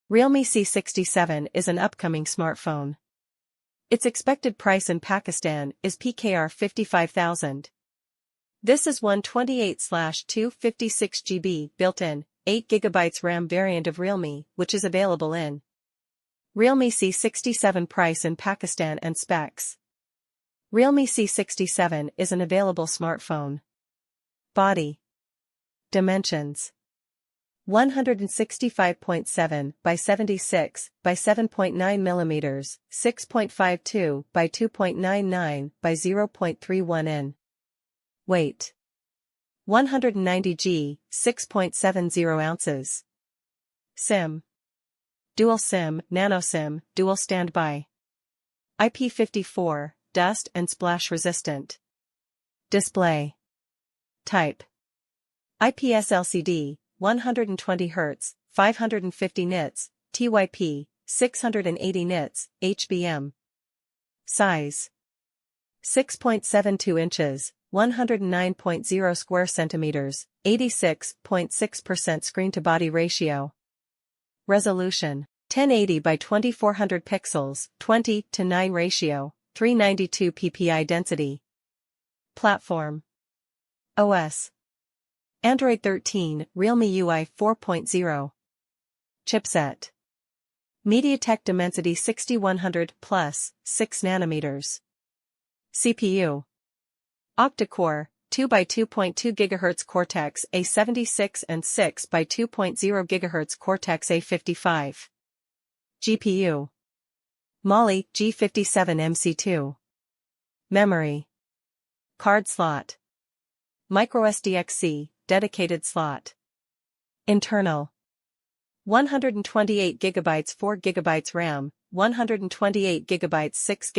Realme C67 is an upcoming smartphone. Its expected price in Pakistan is PKR 55,000. This is one 28/256GB built-in, 8GB RAM variant of realme, which is available in Realme C67 price in Pakistan and specs. Realme C67 is an available smartphone. Body dimensions: 165.7 by 76 by 7.9 mm, 6.52 by 2.99 by 0.31 in. Weight: 190 g, 6.70 ounces. SIM: Dual SIM, Nano SIM, Dual Standby. IP54, dust and splash resistant. Display type: IPS LCD, 120 Hz, 550 nits, TYP, 680 nits, HBM. Size: 6.72 inches, 109.0 square centimeters, 86.6% screen-to-body ratio. Resolution: 1080 by 2400 pixels, 20:9 ratio, 392 ppi density. Platform: OS: Android 13, Realme UI 4.0. Chipset: MediaTek Dimensity 6100 Plus, 6 nanometers. CPU: Octa-core, 2x2.2 GHz Cortex A76 and 6x2.0 GHz Cortex A55. GPU: Mali G57 MC2. Memory: Card slot. microSD-XC, dedicated slot. Internal: 128GB 4GB RAM, 128GB 6GB